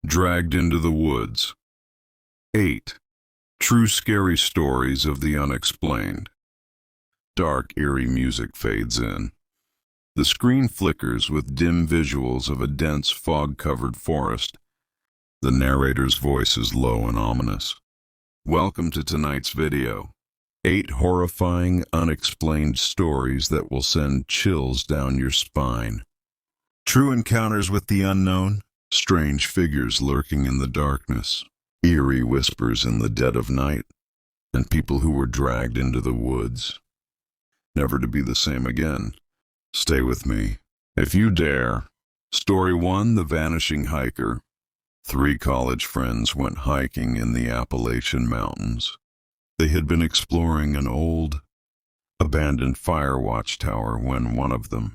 Dragged into the woods. 8. True scary stories of the unexplained. Dark, eerie music fades in. The screen flickers with dim visuals of a dense, fog-covered forest. The narrator's voice is low and ominous. Welcome to tonight's video. 8 horrifying, unexplained stories that will send chills down your spine. True encounters with the unknown, strange figures lurking in the darkness, eerie whispers in the dead of night, and people who were dragged into the woods, never to be the same again. Stay with me, if you dare. Story 1, The Vanishing Hiker. 3 college friends went hiking in the Appalachian Mountains. They had been exploring an old, abandoned fire watchtower when one of them,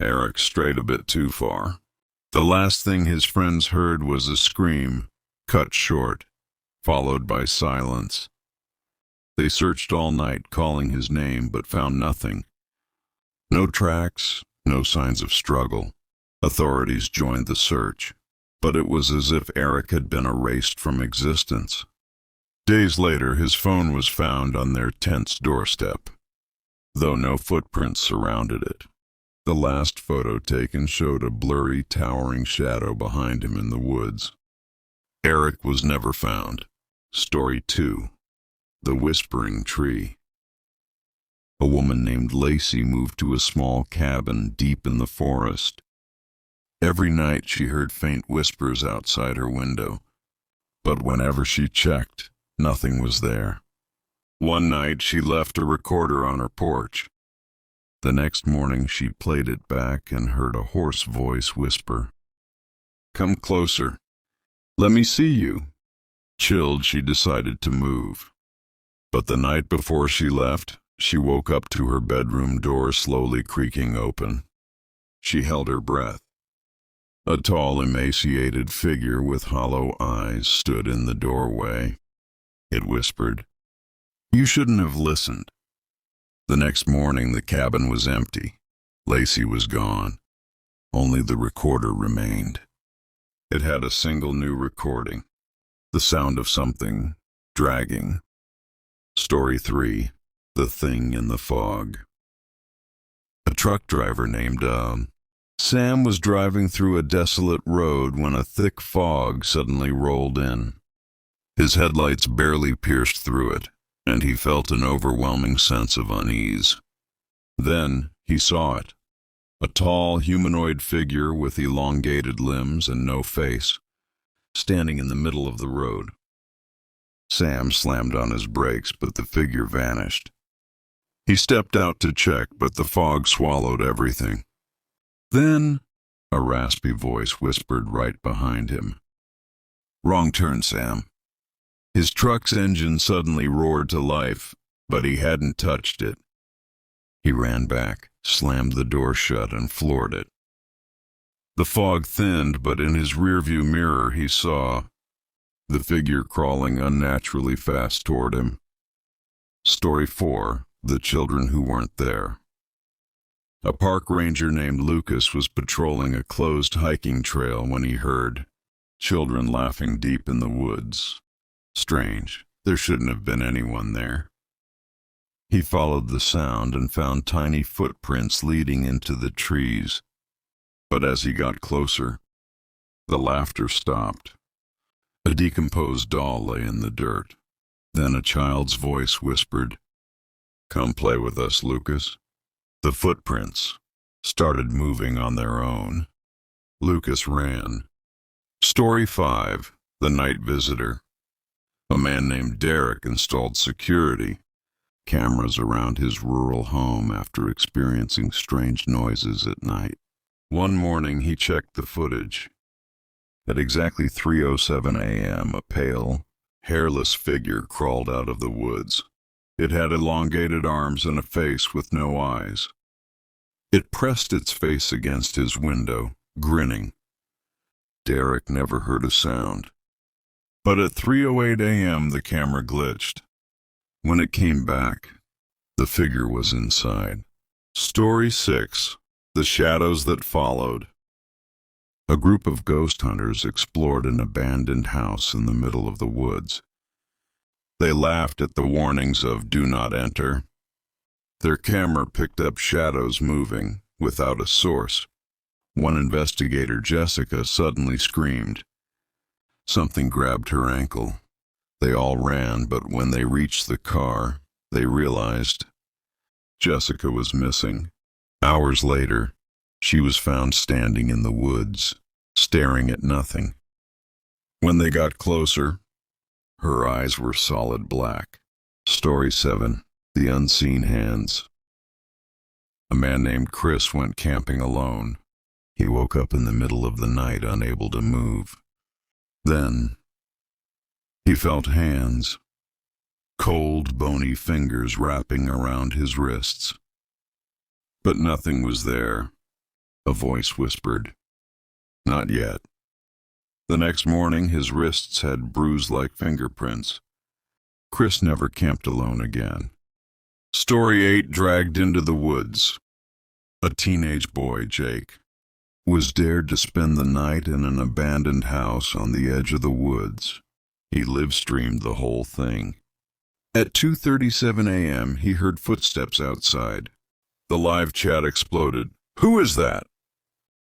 Eric, strayed a bit too far. The last thing his friends heard was a scream, cut short, followed by silence. They searched all night, calling his name, but found nothing. No tracks, no signs of struggle. Authorities joined the search, but it was as if Eric had been erased from existence. Days later, his phone was found on their tent's doorstep, though no footprints surrounded it. The last photo taken showed a blurry, towering shadow behind him in the woods. Eric was never found. Story 2, The Whispering Tree. A woman named Lacey moved to a small cabin deep in the forest. Every night she heard faint whispers outside her window, but whenever she checked, nothing was there. One night she left a recorder on her porch. The next morning she played it back and heard a hoarse voice whisper, "Come closer. Let me see you." Chilled, she decided to move. But the night before she left, she woke up to her bedroom door slowly creaking open. She held her breath. A tall, emaciated figure with hollow eyes stood in the doorway. It whispered, "You shouldn't have listened." The next morning, the cabin was empty. Lacey was gone. Only the recorder remained. It had a single new recording, the sound of something dragging. Story 3, The Thing in the Fog. A truck driver named Sam was driving through a desolate road when a thick fog suddenly rolled in. His headlights barely pierced through it, and he felt an overwhelming sense of unease. Then he saw it, a tall humanoid figure with elongated limbs and no face, standing in the middle of the road. Sam slammed on his brakes, but the figure vanished. He stepped out to check, but the fog swallowed everything. Then, a raspy voice whispered right behind him, "Wrong turn, Sam." His truck's engine suddenly roared to life, but he hadn't touched it. He ran back, slammed the door shut, and floored it. The fog thinned, but in his rearview mirror he saw the figure crawling unnaturally fast toward him. Story 4, The Children Who Weren't There. A park ranger named Lucas was patrolling a closed hiking trail when he heard children laughing deep in the woods. Strange, there shouldn't have been anyone there. He followed the sound and found tiny footprints leading into the trees. But as he got closer, the laughter stopped. A decomposed doll lay in the dirt. Then a child's voice whispered, "Come play with us, Lucas." The footprints started moving on their own. Lucas ran. Story 5, The Night Visitor. A man named Derek installed security cameras around his rural home after experiencing strange noises at night. One morning he checked the footage. At exactly 3:07 a.m., a pale, hairless figure crawled out of the woods. It had elongated arms and a face with no eyes. It pressed its face against his window, grinning. Derek never heard a sound. But at 3:08 a.m. the camera glitched. When it came back, the figure was inside. Story 6, The Shadows That Followed. A group of ghost hunters explored an abandoned house in the middle of the woods. They laughed at the warnings of "do not enter." Their camera picked up shadows moving without a source. One investigator, Jessica, suddenly screamed. Something grabbed her ankle. They all ran, but when they reached the car, they realized Jessica was missing. Hours later, she was found standing in the woods, staring at nothing. When they got closer, her eyes were solid black. Story 7. The Unseen Hands. A man named Chris went camping alone. He woke up in the middle of the night, unable to move. Then, he felt hands, cold, bony fingers wrapping around his wrists. But nothing was there. A voice whispered, "Not yet." The next morning, his wrists had bruise-like fingerprints. Chris never camped alone again. Story 8. Dragged into the woods. A teenage boy, Jake, was dared to spend the night in an abandoned house on the edge of the woods. He live-streamed the whole thing. At 2:37 a.m., he heard footsteps outside. The live chat exploded. "Who is that?"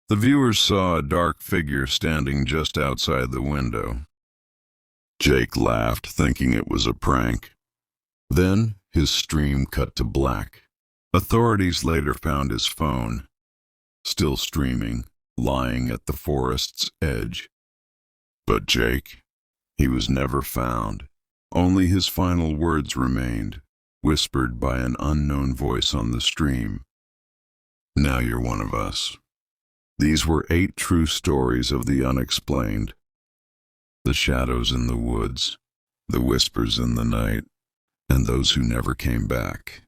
The viewers saw a dark figure standing just outside the window. Jake laughed, thinking it was a prank. Then his stream cut to black. Authorities later found his phone, still streaming, lying at the forest's edge. But Jake, he was never found. Only his final words remained, whispered by an unknown voice on the stream. "Now you're one of us." These were 8 true stories of the unexplained. The shadows in the woods, the whispers in the night, and those who never came back.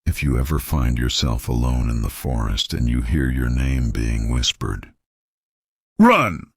If you ever find yourself alone in the forest and you hear your name being whispered, run!